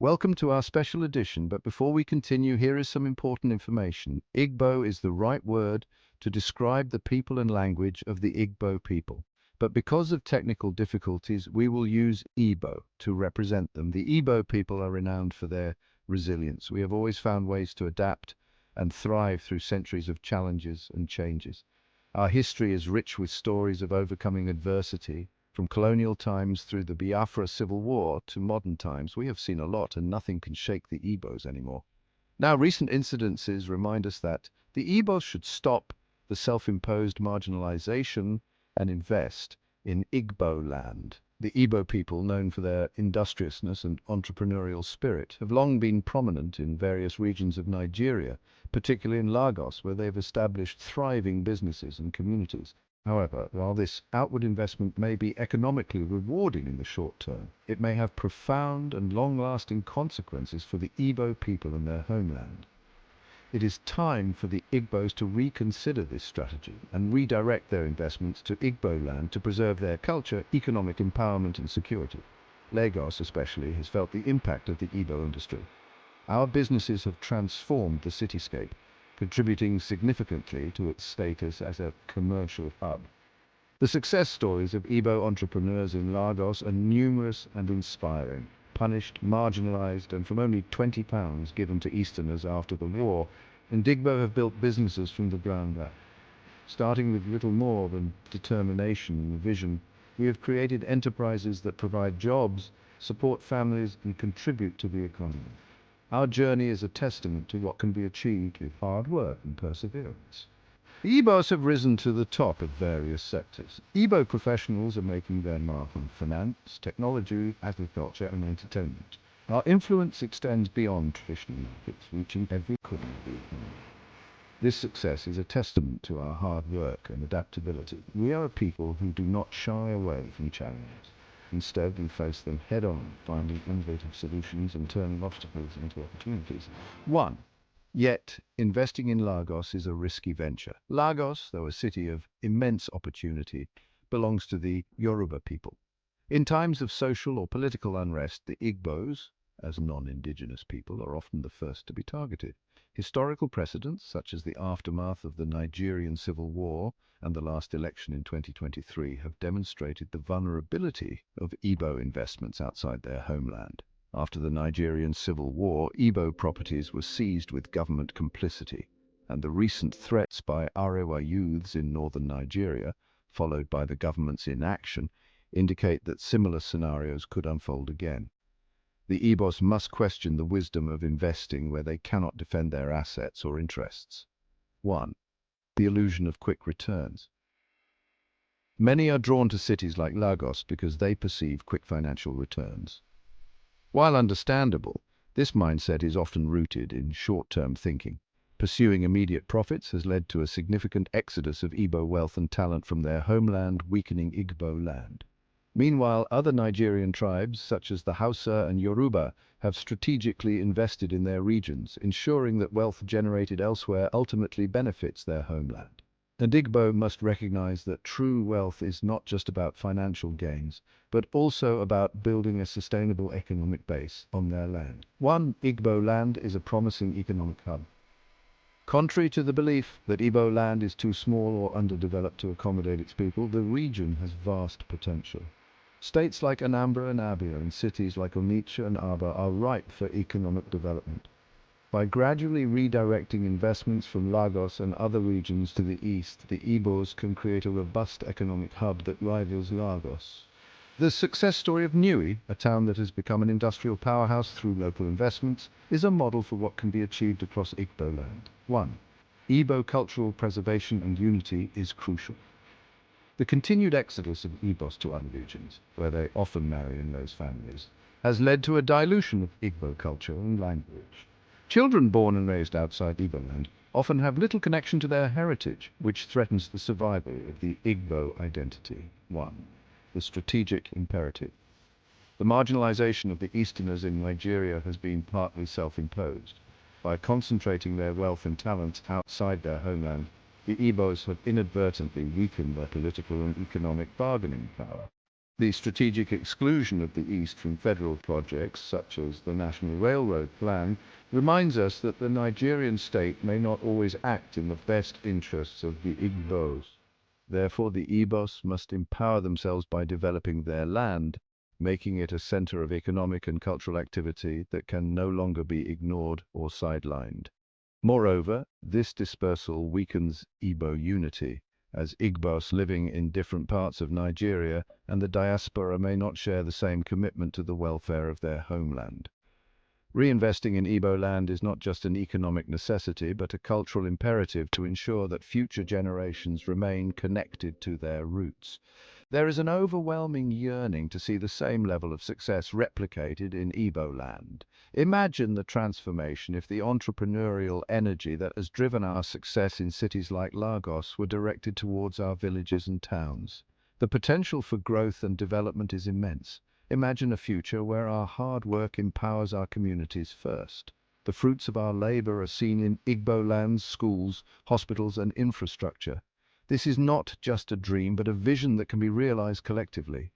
Welcome to our special edition, but before we continue, here is some important information. Igbo is the right word to describe the people and language of the Igbo people. But because of technical difficulties, we will use Igbo to represent them. The Igbo people are renowned for their resilience. We have always found ways to adapt and thrive through centuries of challenges and changes. Our history is rich with stories of overcoming adversity. From colonial times through the Biafra Civil War to modern times, we have seen a lot, and nothing can shake the Igbos anymore. Now, recent incidences remind us that the Igbos should stop the self-imposed marginalization and invest in Igbo land. The Igbo people, known for their industriousness and entrepreneurial spirit, have long been prominent in various regions of Nigeria, particularly in Lagos, where they have established thriving businesses and communities. However, while this outward investment may be economically rewarding in the short term, it may have profound and long-lasting consequences for the Igbo people and their homeland. It is time for the Igbos to reconsider this strategy and redirect their investments to Igbo land to preserve their culture, economic empowerment and security. Lagos especially has felt the impact of the Igbo industry. Our businesses have transformed the cityscape, contributing significantly to its status as a commercial hub. The success stories of Igbo entrepreneurs in Lagos are numerous and inspiring. Punished, marginalized, and from only £20 given to Easterners after the war, Igbo have built businesses from the ground up. Starting with little more than determination and vision, we have created enterprises that provide jobs, support families, and contribute to the economy. Our journey is a testament to what can be achieved with hard work and perseverance. The Igbos have risen to the top of various sectors. Igbo professionals are making their mark in finance, technology, agriculture, and entertainment. Our influence extends beyond traditional markets, reaching every corner of the economy. This success is a testament to our hard work and adaptability. We are a people who do not shy away from challenges. Instead, we face them head-on, finding innovative solutions and turning obstacles into opportunities. 1. Yet, investing in Lagos is a risky venture. Lagos, though a city of immense opportunity, belongs to the Yoruba people. In times of social or political unrest, the Igbos, as non-indigenous people, are often the first to be targeted. Historical precedents, such as the aftermath of the Nigerian Civil War and the last election in 2023, have demonstrated the vulnerability of Igbo investments outside their homeland. After the Nigerian Civil War, Igbo properties were seized with government complicity, and the recent threats by Arewa youths in northern Nigeria, followed by the government's inaction, indicate that similar scenarios could unfold again. The Igbos must question the wisdom of investing where they cannot defend their assets or interests. 1. The illusion of quick returns. Many are drawn to cities like Lagos because they perceive quick financial returns. While understandable, this mindset is often rooted in short-term thinking. Pursuing immediate profits has led to a significant exodus of Igbo wealth and talent from their homeland, weakening Igbo land. Meanwhile, other Nigerian tribes, such as the Hausa and Yoruba, have strategically invested in their regions, ensuring that wealth generated elsewhere ultimately benefits their homeland. And Igbo must recognize that true wealth is not just about financial gains, but also about building a sustainable economic base on their land. 1. Igbo land is a promising economic hub. Contrary to the belief that Igbo land is too small or underdeveloped to accommodate its people, the region has vast potential. States like Anambra and Abia and cities like Onitsha and Aba are ripe for economic development. By gradually redirecting investments from Lagos and other regions to the east, the Igbos can create a robust economic hub that rivals Lagos. The success story of Niue, a town that has become an industrial powerhouse through local investments, is a model for what can be achieved across Igbo land. 1. Igbo cultural preservation and unity is crucial. The continued exodus of Igbos to other regions, where they often marry in those families, has led to a dilution of Igbo culture and language. Children born and raised outside Igbo land often have little connection to their heritage, which threatens the survival of the Igbo identity. 1. The strategic imperative. The marginalization of the Easterners in Nigeria has been partly self-imposed. By concentrating their wealth and talents outside their homeland, the Igbos have inadvertently weakened their political and economic bargaining power. The strategic exclusion of the East from federal projects, such as the National Railroad Plan, reminds us that the Nigerian state may not always act in the best interests of the Igbos. Therefore, the Igbos must empower themselves by developing their land, making it a center of economic and cultural activity that can no longer be ignored or sidelined. Moreover, this dispersal weakens Igbo unity, as Igbos living in different parts of Nigeria and the diaspora may not share the same commitment to the welfare of their homeland. Reinvesting in Igbo land is not just an economic necessity, but a cultural imperative to ensure that future generations remain connected to their roots. There is an overwhelming yearning to see the same level of success replicated in Igbo land. Imagine the transformation if the entrepreneurial energy that has driven our success in cities like Lagos were directed towards our villages and towns. The potential for growth and development is immense. Imagine a future where our hard work empowers our communities first. The fruits of our labor are seen in Igbo lands, schools, hospitals, and infrastructure. This is not just a dream, but a vision that can be realized collectively.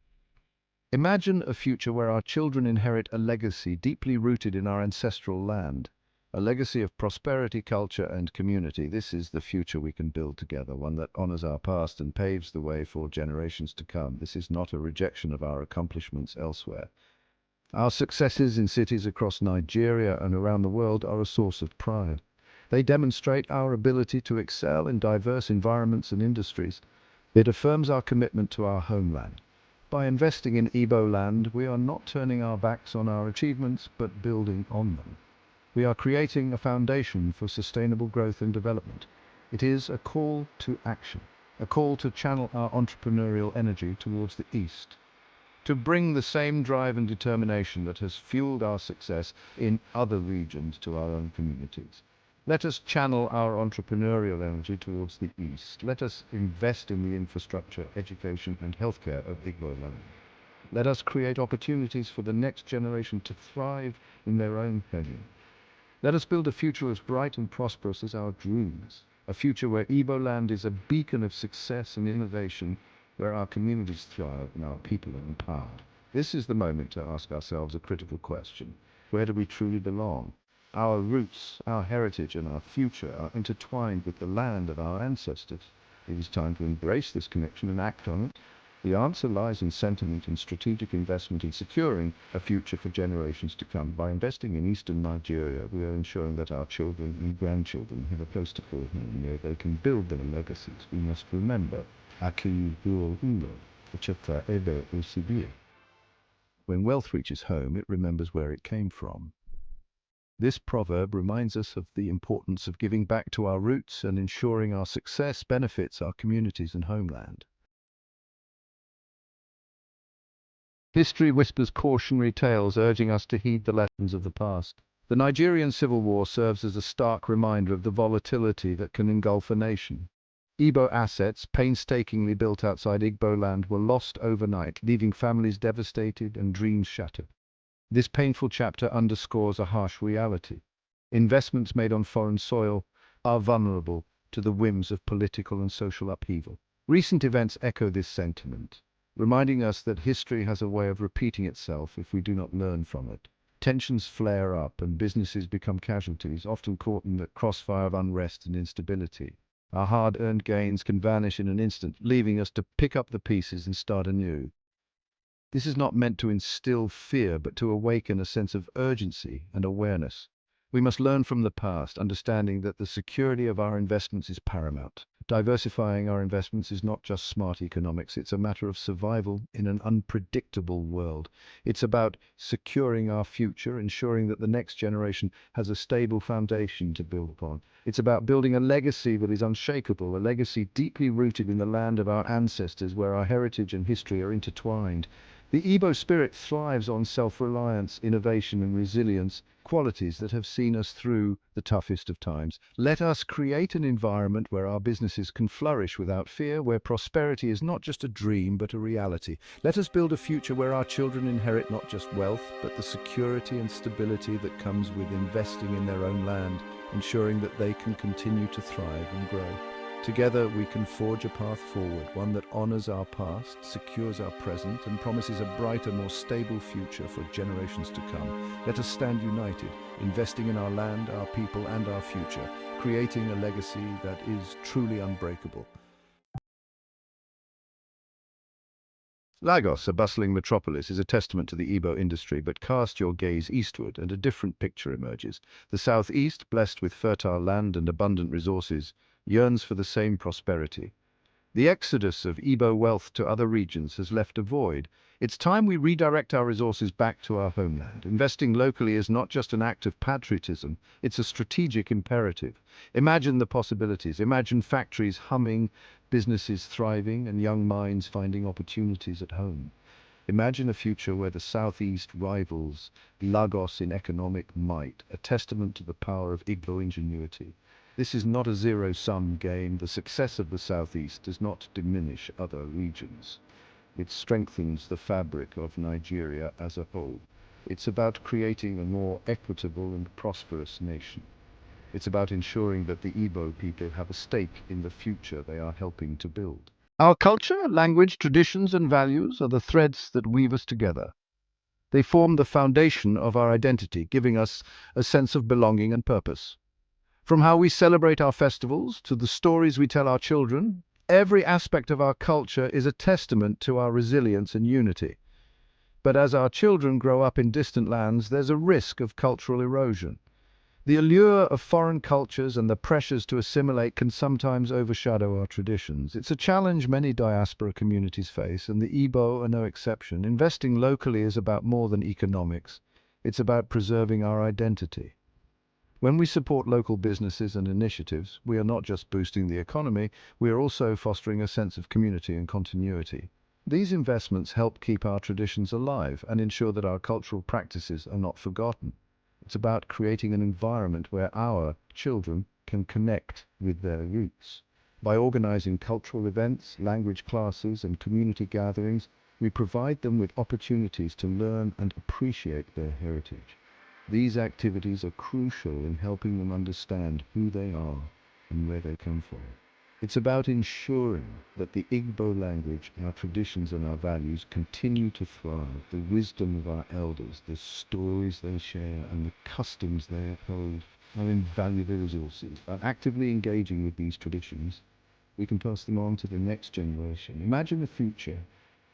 Imagine a future where our children inherit a legacy deeply rooted in our ancestral land. A legacy of prosperity, culture, and community. This is the future we can build together, one that honors our past and paves the way for generations to come. This is not a rejection of our accomplishments elsewhere. Our successes in cities across Nigeria and around the world are a source of pride. They demonstrate our ability to excel in diverse environments and industries. It affirms our commitment to our homeland. By investing in Igbo land, we are not turning our backs on our achievements, but building on them. We are creating a foundation for sustainable growth and development. It is a call to action, a call to channel our entrepreneurial energy towards the East, to bring the same drive and determination that has fueled our success in other regions to our own communities. Let us channel our entrepreneurial energy towards the East. Let us invest in the infrastructure, education, and healthcare of Igbo land. Let us create opportunities for the next generation to thrive in their own venue. Let us build a future as bright and prosperous as our dreams, a future where Igbo land is a beacon of success and innovation, where our communities thrive and our people are empowered. This is the moment to ask ourselves a critical question. Where do we truly belong? Our roots, our heritage, and our future are intertwined with the land of our ancestors. It is time to embrace this connection and act on it. The answer lies in sentiment and strategic investment in securing a future for generations to come. By investing in eastern Nigeria, we are ensuring that our children and grandchildren have a place to call home where they can build their legacies. We must remember, when wealth reaches home, it remembers where it came from. This proverb reminds us of the importance of giving back to our roots and ensuring our success benefits our communities and homeland. History whispers cautionary tales, urging us to heed the lessons of the past. The Nigerian Civil War serves as a stark reminder of the volatility that can engulf a nation. Igbo assets, painstakingly built outside Igbo land, were lost overnight, leaving families devastated and dreams shattered. This painful chapter underscores a harsh reality. Investments made on foreign soil are vulnerable to the whims of political and social upheaval. Recent events echo this sentiment, reminding us that history has a way of repeating itself if we do not learn from it. Tensions flare up and businesses become casualties, often caught in the crossfire of unrest and instability. Our hard-earned gains can vanish in an instant, leaving us to pick up the pieces and start anew. This is not meant to instill fear, but to awaken a sense of urgency and awareness. We must learn from the past, understanding that the security of our investments is paramount. Diversifying our investments is not just smart economics, it's a matter of survival in an unpredictable world. It's about securing our future, ensuring that the next generation has a stable foundation to build upon. It's about building a legacy that is unshakable, a legacy deeply rooted in the land of our ancestors, where our heritage and history are intertwined. The Igbo spirit thrives on self-reliance, innovation, and resilience, qualities that have seen us through the toughest of times. Let us create an environment where our businesses can flourish without fear, where prosperity is not just a dream but a reality. Let us build a future where our children inherit not just wealth, but the security and stability that comes with investing in their own land, ensuring that they can continue to thrive and grow. Together, we can forge a path forward, one that honors our past, secures our present, and promises a brighter, more stable future for generations to come. Let us stand united, investing in our land, our people, and our future, creating a legacy that is truly unbreakable. Lagos, a bustling metropolis, is a testament to the Igbo industry, but cast your gaze eastward and a different picture emerges. The southeast, blessed with fertile land and abundant resources, yearns for the same prosperity. The exodus of Igbo wealth to other regions has left a void. It's time we redirect our resources back to our homeland. Investing locally is not just an act of patriotism, it's a strategic imperative. Imagine the possibilities. Imagine factories humming, businesses thriving, and young minds finding opportunities at home. Imagine a future where the Southeast rivals Lagos in economic might, a testament to the power of Igbo ingenuity. This is not a zero-sum game. The success of the Southeast does not diminish other regions. It strengthens the fabric of Nigeria as a whole. It's about creating a more equitable and prosperous nation. It's about ensuring that the Igbo people have a stake in the future they are helping to build. Our culture, language, traditions, and values are the threads that weave us together. They form the foundation of our identity, giving us a sense of belonging and purpose. From how we celebrate our festivals to the stories we tell our children, every aspect of our culture is a testament to our resilience and unity. But as our children grow up in distant lands, there's a risk of cultural erosion. The allure of foreign cultures and the pressures to assimilate can sometimes overshadow our traditions. It's a challenge many diaspora communities face, and the Igbo are no exception. Investing locally is about more than economics. It's about preserving our identity. When we support local businesses and initiatives, we are not just boosting the economy, we are also fostering a sense of community and continuity. These investments help keep our traditions alive and ensure that our cultural practices are not forgotten. It's about creating an environment where our children can connect with their roots. By organizing cultural events, language classes, and community gatherings, we provide them with opportunities to learn and appreciate their heritage. These activities are crucial in helping them understand who they are and where they come from. It's about ensuring that the Igbo language, our traditions and our values continue to thrive. The wisdom of our elders, the stories they share and the customs they uphold are invaluable resources. By actively engaging with these traditions, we can pass them on to the next generation. Imagine a future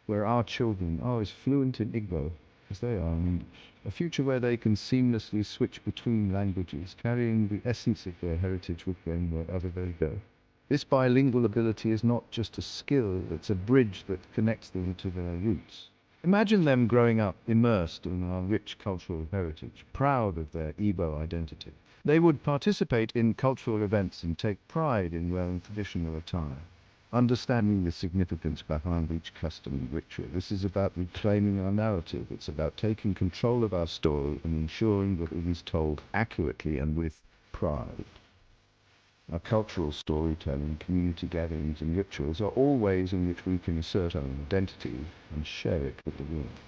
where our children are as fluent in Igbo as they are in English. A future where they can seamlessly switch between languages, carrying the essence of their heritage with them wherever they go. This bilingual ability is not just a skill, it's a bridge that connects them to their roots. Imagine them growing up immersed in our rich cultural heritage, proud of their Igbo identity. They would participate in cultural events and take pride in wearing traditional attire, understanding the significance behind each custom and ritual. This is about reclaiming our narrative. It's about taking control of our story and ensuring that it is told accurately and with pride. Our cultural storytelling, community gatherings and rituals are all ways in which we can assert our identity and share it with the world.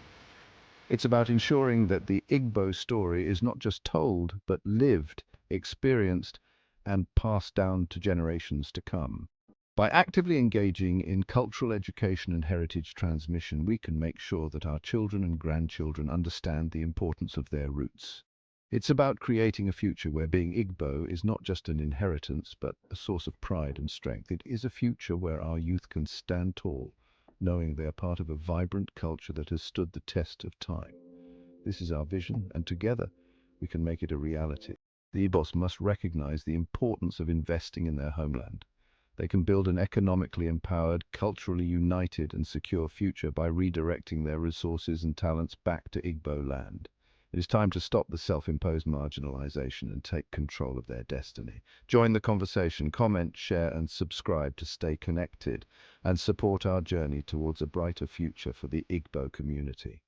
It's about ensuring that the Igbo story is not just told, but lived, experienced, and passed down to generations to come. By actively engaging in cultural education and heritage transmission, we can make sure that our children and grandchildren understand the importance of their roots. It's about creating a future where being Igbo is not just an inheritance, but a source of pride and strength. It is a future where our youth can stand tall, knowing they are part of a vibrant culture that has stood the test of time. This is our vision, and together we can make it a reality. The Igbos must recognize the importance of investing in their homeland. They can build an economically empowered, culturally united and secure future by redirecting their resources and talents back to Igbo land. It is time to stop the self-imposed marginalization and take control of their destiny. Join the conversation, comment, share and subscribe to stay connected and support our journey towards a brighter future for the Igbo community.